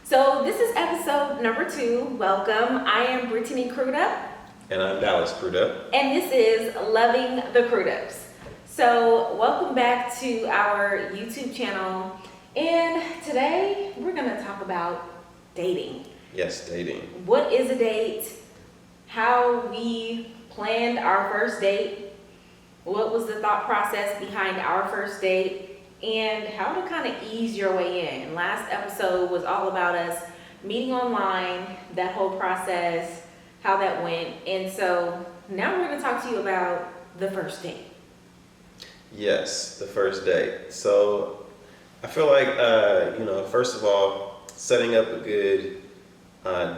So this is episode number 2. Welcome. I am Brittany Crudup. And I'm Dallas Crudup. And this is Loving the Crudups. So welcome back to our YouTube channel. And today we're going to talk about dating. Yes, dating. What is a date? How we planned our first date. What was the thought process behind our first date? And how to kind of ease your way in. Last episode was all about us meeting online, that whole process, how that went. And so now we're going to talk to you about the first date. Yes, the first date. So I feel like, first of all, setting up a good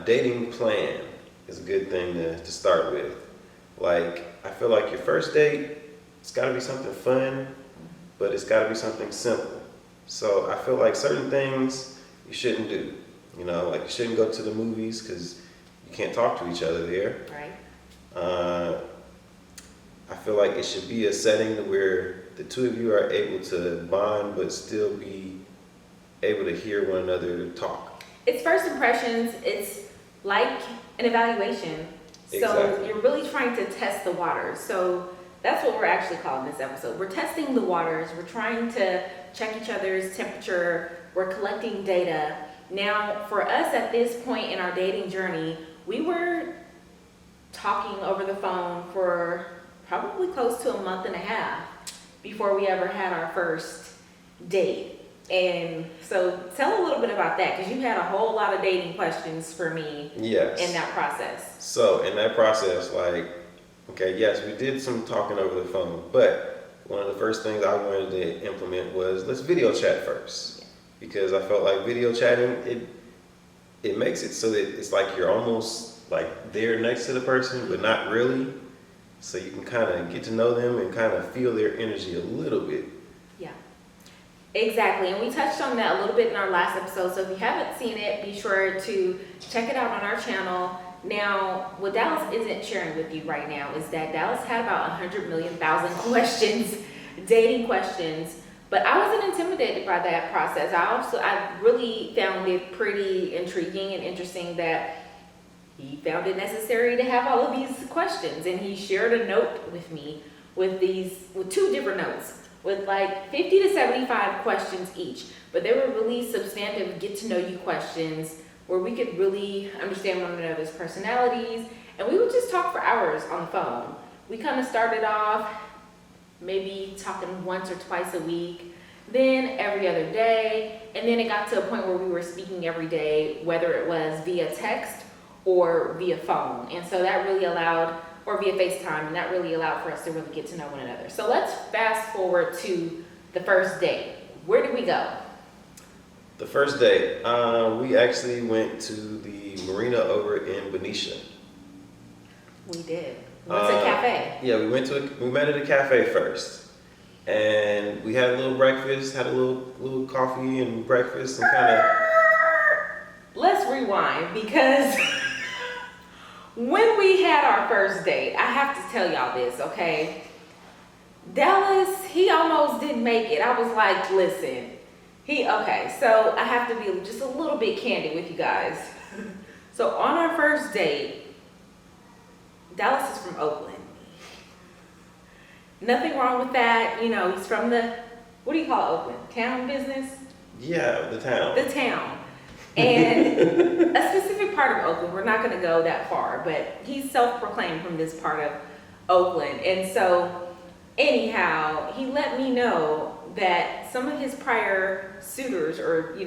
dating plan is a good thing to start with. Like, I feel like your first date, it's got to be something fun, but it's got to be something simple. So I feel like certain things you shouldn't do. Like you shouldn't go to the movies because you can't talk to each other there. Right. I feel like it should be a setting where the two of you are able to bond, but still be able to hear one another talk. It's first impressions. It's like an evaluation. So Exactly. You're really trying to test the waters. So that's what we're actually calling this episode. We're testing the waters. We're trying to check each other's temperature. We're collecting data. Now, for us at this point in our dating journey, we were talking over the phone for probably close to a month and a half before we ever had our first date. And so tell a little bit about that, because you had a whole lot of dating questions for me Yes. in that process. So in that process, yes, we did some talking over the phone, but one of the first things I wanted to implement was let's video chat first. Because I felt like video chatting, it makes it so that it's like you're almost like there next to the person, but not really. So you can kind of get to know them and kind of feel their energy a little bit. Yeah, exactly. And we touched on that a little bit in our last episode. So if you haven't seen it, be sure to check it out on our channel. Now, what Dallas isn't sharing with you right now is that Dallas had about 100 million questions, dating questions. But I wasn't intimidated by that process. I really found it pretty intriguing and interesting that he found it necessary to have all of these questions. And he shared a note with me with 2 different notes with like 50 to 75 questions each. But they were really substantive, get to know you questions where we could really understand one another's personalities. And we would just talk for hours on the phone. We kind of started off maybe talking once or twice a week, then every other day. And then it got to a point where we were speaking every day, whether it was via text or via phone. And so that really allowed, or via FaceTime, and that really allowed for us to really get to know one another. So let's fast forward to the first date. Where did we go? The first date, we actually went to the marina over in Benicia. We did. We went to a cafe. Yeah, we met at a cafe first. And we had a little breakfast, had a little coffee and breakfast and kind of... Let's rewind, because when we had our first date, I have to tell y'all this, okay? Dallas, he almost didn't make it. I was like, listen, so I have to be just a little bit candid with you guys. So on our first date, Dallas is from Oakland. Nothing wrong with that. He's from what do you call Oakland? Town business? Yeah, the town. The town. And a specific part of Oakland, we're not going to go that far, but he's self-proclaimed from this part of Oakland. And so anyhow, he let me know that some of his prior suitors or,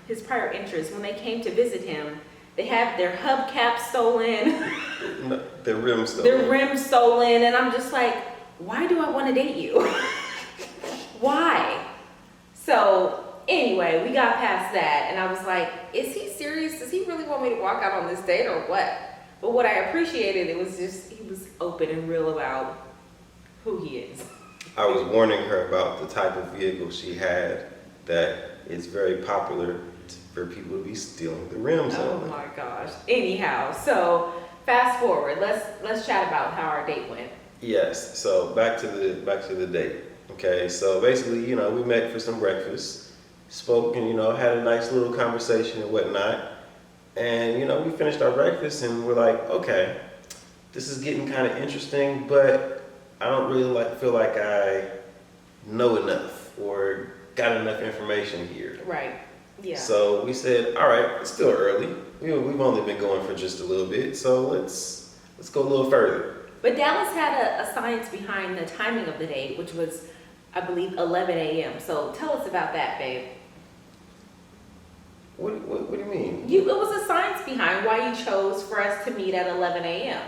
his prior interests, when they came to visit him, they had their hubcaps stolen. No, their rims stolen. Their rims stolen. And I'm just like, why do I want to date you? Why? So anyway, we got past that, and I was like, is he serious? Does he really want me to walk out on this date or what? But what I appreciated, it was just, he was open and real about who he is. I was warning her about the type of vehicle she had that is very popular for people to be stealing the rims on. Oh my gosh. Anyhow, so fast forward. Let's chat about how our date went. Yes. So back to the date. Okay. So basically, we met for some breakfast, spoke and, had a nice little conversation and whatnot. And, we finished our breakfast and we're like, okay, this is getting kind of interesting, but I don't really feel like I know enough or got enough information here. Right. Yeah. So we said, all right, it's still early. We've only been going for just a little bit, so let's go a little further. But Dallas had a science behind the timing of the date, which was, I believe, 11 a.m. So tell us about that, babe. What do you mean? It was a science behind why you chose for us to meet at 11 a.m.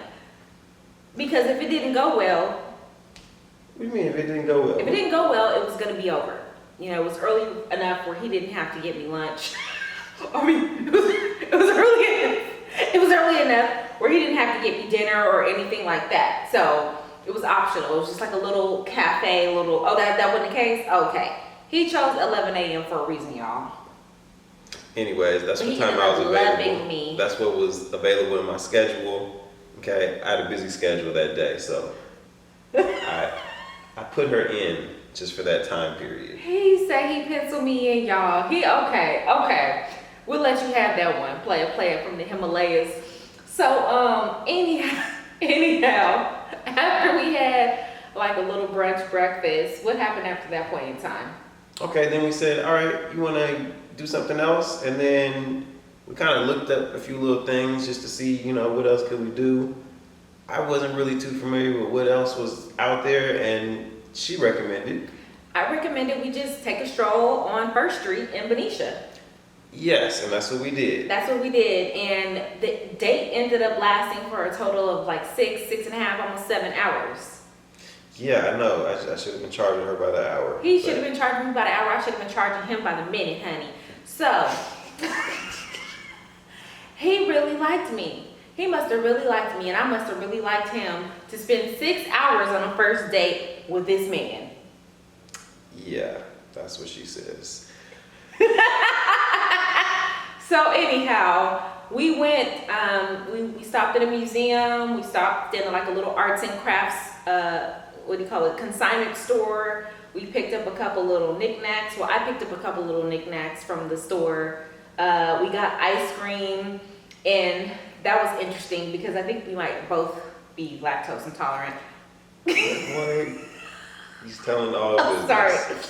Because if it didn't go well, What do you mean if it didn't go well? if it didn't go well, it was going to be over. It was early enough where he didn't have to get me lunch. I mean, it was early enough. It was early enough where he didn't have to get me dinner or anything like that. So it was optional. It was just like a little cafe, that wasn't the case? Okay. He chose 11 a.m. for a reason, y'all. Anyways, that's But what he time ended I was up available. loving me. That's what was available in my schedule. Okay, I had a busy schedule that day, so I put her in just for that time period. He said he penciled me in, y'all. Okay. We'll let you have that one. Play it from the Himalayas. So, anyhow, after we had like a little brunch breakfast, what happened after that point in time? Okay, then we said, all right, you want to do something else? And then we kind of looked up a few little things just to see, what else could we do. I wasn't really too familiar with what else was out there, and she recommended. I recommended we just take a stroll on First Street in Benicia. Yes, and that's what we did. That's what we did, and the date ended up lasting for a total of like 6.5, almost 7 hours. Yeah, I know. I should have been charging her by the hour. He should have been charging me by the hour. I should have been charging him by the minute, honey. So, he really liked me. He must have really liked me, and I must have really liked him to spend 6 hours on a first date with this man. Yeah, that's what she says. So anyhow, we went, we stopped at a museum. We stopped in like a little arts and crafts, consignment store. We picked up a couple little knickknacks. Well, I picked up a couple little knickknacks from the store. We got ice cream, and that was interesting because I think we might both be lactose intolerant. What? He's telling all of I'm this.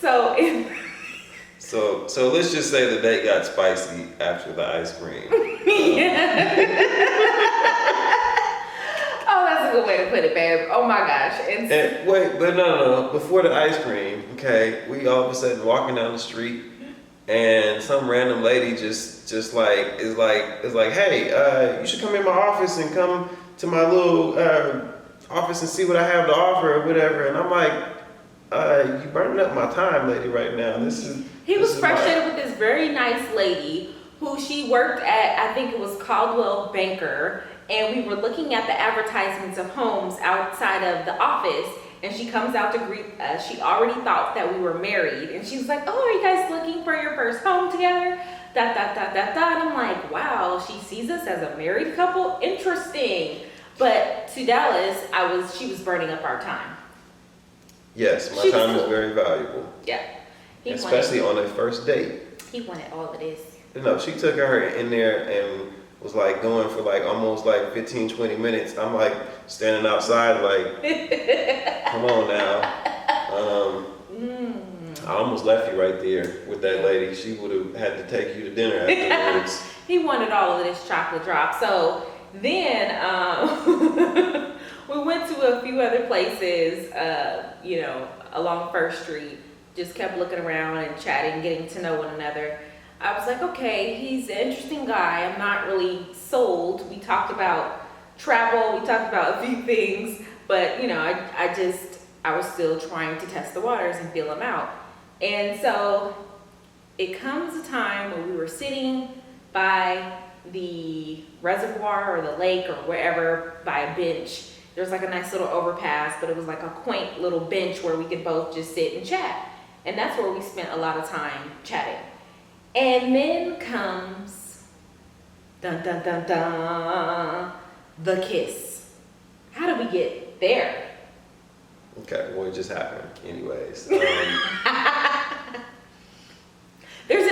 sorry. So let's just say the date got spicy after the ice cream. Yeah. Oh, that's a good way to put it, babe. Oh my gosh. And wait, but no. Before the ice cream, okay, we all of a sudden walking down the street, and some random lady just is like, hey, you should come in my office and come to my little office and see what I have to offer or whatever. And I'm like, you burning up my time, lady, right now. He was frustrated with this very nice lady who she worked at, I think it was Caldwell Banker, and we were looking at the advertisements of homes outside of the office, and she comes out to greet us. She already thought that we were married, and she was like, oh, are you guys looking for your first home together? And I'm like, wow, she sees us as a married couple? Interesting. But to Dallas, she was burning up our time. Yes, my time is very valuable. Yeah. Especially on a first date. He wanted all of this. No, she took her in there and was like going for like almost like 15, 20 minutes. I'm like standing outside like, come on now. I almost left you right there with that lady. She would have had to take you to dinner afterwards. He wanted all of this chocolate drop. So then we went to a few other places, along First Street. Just kept looking around and chatting, getting to know one another. I was like, okay, he's an interesting guy. I'm not really sold. We talked about travel. We talked about a few things, but I was still trying to test the waters and feel him out. And so it comes a time when we were sitting by the reservoir or the lake or wherever by a bench. There's like a nice little overpass, but it was like a quaint little bench where we could both just sit and chat. And that's where we spent a lot of time chatting. And then comes, dun dun dun dun, the kiss. How did we get there? Okay, well, it just happened anyways.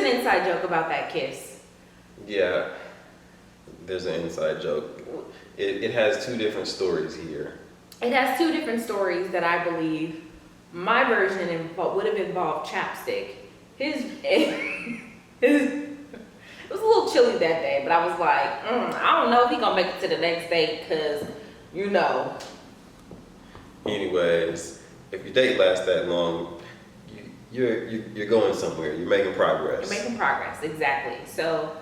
an inside joke about that kiss. Yeah, there's an inside joke. It has two different stories here. It has two different stories that I believe my version would have involved chapstick. His, it was a little chilly that day, but I was like, I don't know if he gonna make it to the next date, cause you know. Anyways, if your date lasts that long, you're going somewhere. You're making progress. You're making progress, exactly. So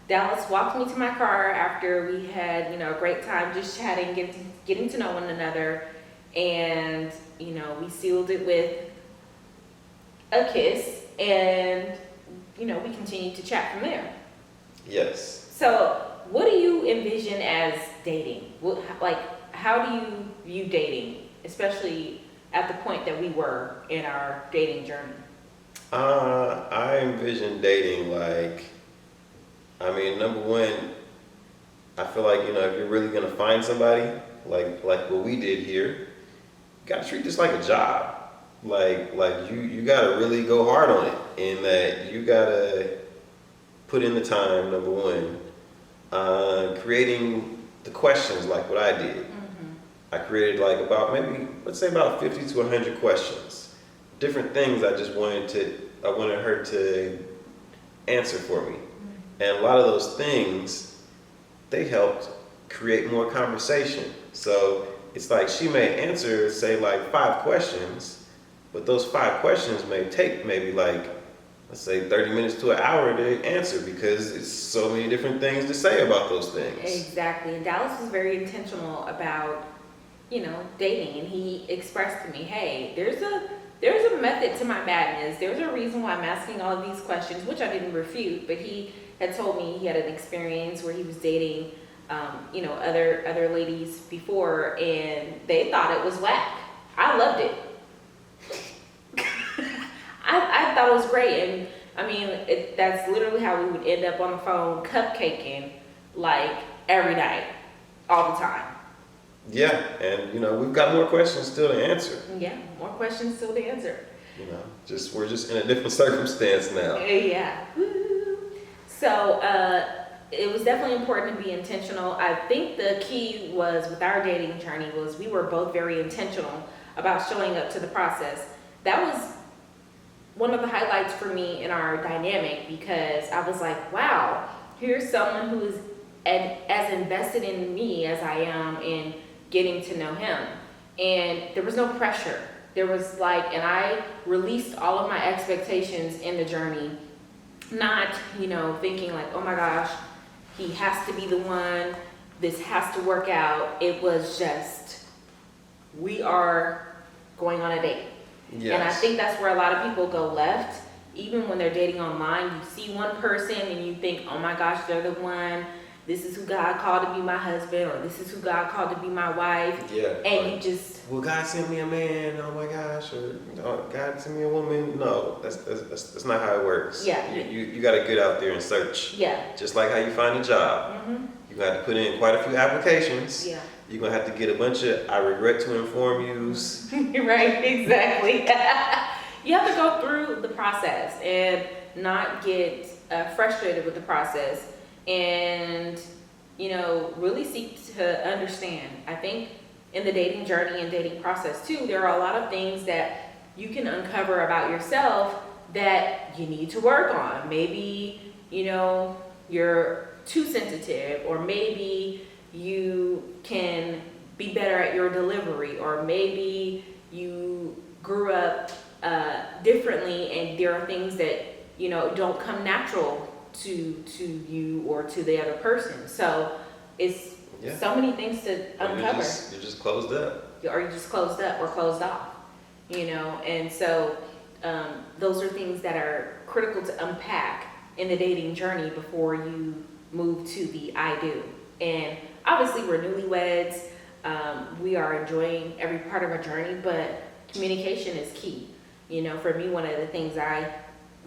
Dallas walked me to my car after we had, a great time just chatting, getting to know one another, and we sealed it with a kiss, and we continued to chat from there. Yes. So, what do you envision as dating? How do you view dating, especially at the point that we were in our dating journey? I envision dating number one, I feel like, if you're really gonna find somebody, like what we did here, you gotta treat this like a job. You gotta really go hard on it, in that you gotta put in the time, number one. Creating the questions like what I did. I created let's say about 50 to 100 questions. Different things I wanted her to answer for me. And a lot of those things, they helped create more conversation. So it's like she may answer, say 5 questions, but those 5 questions may take maybe let's say 30 minutes to an hour to answer, because it's so many different things to say about those things. Exactly. And Dallas was very intentional about, dating, and he expressed to me, hey, there's a method to my madness. There's a reason why I'm asking all of these questions, which I didn't refute, but he had told me he had an experience where he was dating, other ladies before, and they thought it was whack. I loved it. I thought it was great, and that's literally how we would end up on the phone cupcaking every night, all the time. Yeah, and we've got more questions still to answer. Yeah, more questions still to answer. We're just in a different circumstance now. Yeah. Woo. So it was definitely important to be intentional. I think the key was with our dating journey was we were both very intentional about showing up to the process. That was one of the highlights for me in our dynamic, because I was like, wow, here's someone who is as invested in me as I am in getting to know him. And there was no pressure. There was and I released all of my expectations in the journey, not, thinking oh my gosh, he has to be the one, this has to work out. It was just, we are going on a date. Yes. And I think that's where a lot of people go left. Even when they're dating online, you see one person and you think, oh my gosh, they're the one. This is who God called to be my husband, or this is who God called to be my wife. Yeah. And you just... Will God send me a man? Oh my gosh. Or God send me a woman? No, that's not how it works. Yeah. You got to get out there and search. Yeah. Just like how you find a job. Mm-hmm. You got to put in quite a few applications. Yeah. You're going to have to get a bunch of I regret to inform yous. Right, exactly. You have to go through the process and not get frustrated with the process, and really seek to understand. I think in the dating journey and dating process too, there are a lot of things that you can uncover about yourself that you need to work on. Maybe you're too sensitive, or maybe you can be better at your delivery, or maybe you grew up differently and there are things that don't come natural to you or to the other person. So it's so many things to uncover. You're just closed up. Or you're just closed up or closed off, and so those are things that are critical to unpack in the dating journey before you move to the I do. And obviously we're newlyweds. We are enjoying every part of our journey, but communication is key. For me, one of the things I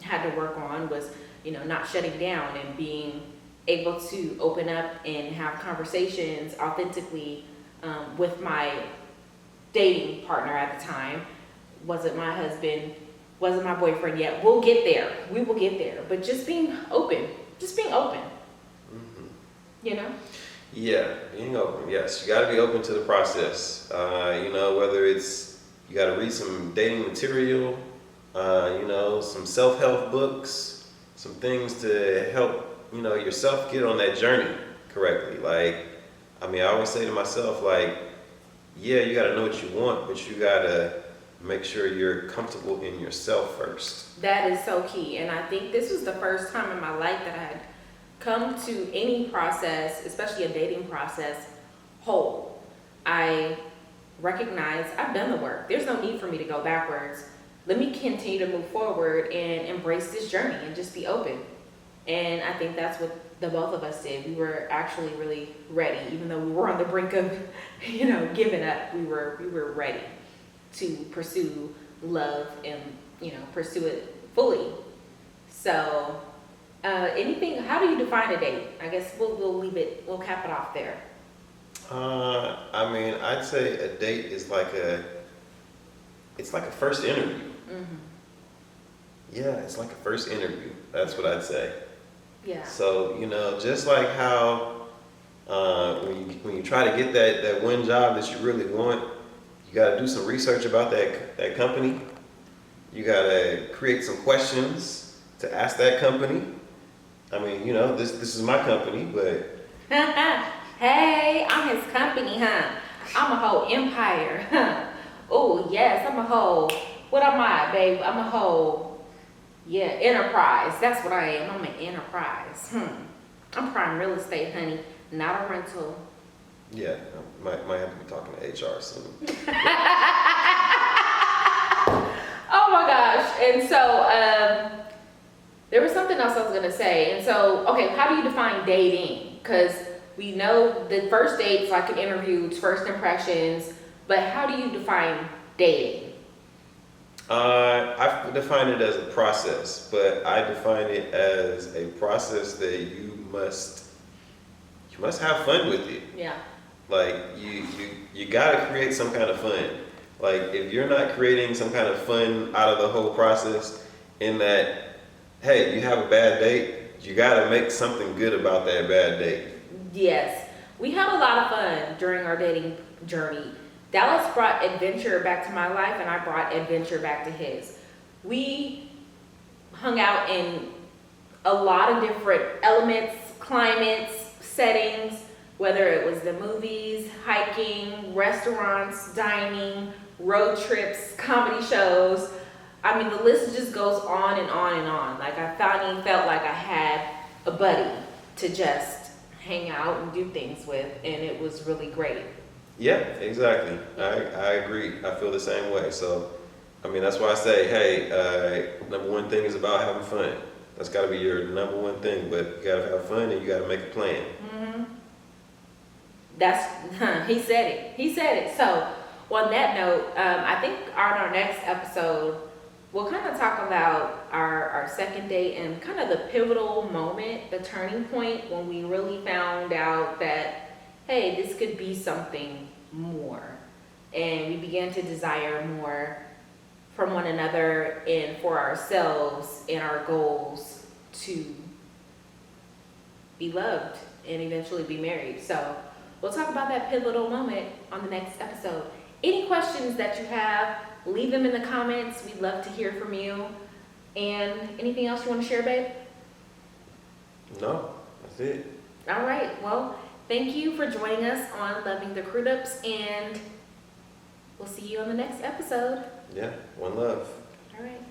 had to work on was, not shutting down and being able to open up and have conversations authentically with my dating partner at the time. Wasn't my husband, wasn't my boyfriend yet. We'll get there. We will get there. But just being open. Mhm. You know? Yeah, being open. Yes, you got to be open to the process. You know, whether it's you got to read some dating material, you know, some self-help books, some things to help, you know, yourself get on that journey correctly. Like, I mean, I always say to myself, like, yeah, you got to know what you want, but you got to make sure you're comfortable in yourself first. That is so key. And I think this was the first time in my life that I had come to any process, especially a dating process, whole. I recognize I've done the work. There's no need for me to go backwards. Let me continue to move forward and embrace this journey and just be open. And I think that's what the both of us did. We were actually really ready, even though we were on the brink of, you know, giving up. We were ready to pursue love and, you know, pursue it fully. So, how do you define a date? I guess we'll cap it off there. I mean, I'd say a date is it's like a first interview. Mm-hmm. Yeah, it's like a first interview. That's what I'd say. Yeah. So, you know, just like how when you try to get that one job that you really want, you got to do some research about that company. You got to create some questions to ask that company. I mean, you know, this is my company, but Hey, I'm his company, huh? I'm a whole empire, huh? Oh, yes, I'm a whole, what am I, babe? I'm a whole, yeah, enterprise. That's what I am. I'm an enterprise. I'm prime real estate, honey, not a rental. yeah, might have to be talking to HR soon. Oh my gosh. And so, there was something else I was gonna say. And so, okay, how do you define dating? Because we know the first date's like an interview, it's first impressions, but how do you define dating? I define it as a process, but I define it as a process that you must have fun with it. Yeah. Like you gotta create some kind of fun. Like if you're not creating some kind of fun out of the whole process, in that, hey, you have a bad date, you gotta make something good about that bad date. Yes. We had a lot of fun during our dating journey. Dallas brought adventure back to my life and I brought adventure back to his. We hung out in a lot of different elements, climates, settings, whether it was the movies, hiking, restaurants, dining, road trips, comedy shows. I mean, the list just goes on and on and on. Like I finally felt like I had a buddy to just hang out and do things with, and it was really great. Yeah, exactly. I agree. I feel the same way. So, I mean, that's why I say, hey, number one thing is about having fun. That's got to be your number one thing. But you got to have fun and you got to make a plan. Mm-hmm. He said it. He said it. So, on that note, I think on our next episode, we'll kind of talk about our second date and kind of the pivotal moment, the turning point when we really found out that, hey, this could be something more. And we began to desire more from one another and for ourselves and our goals to be loved and eventually be married. So we'll talk about that pivotal moment on the next episode. Any questions that you have, leave them in the comments. We'd love to hear from you. And anything else you want to share, babe? No, that's it. All right. Well, thank you for joining us on Loving the Crude Ups, and we'll see you on the next episode. Yeah, one love. All right.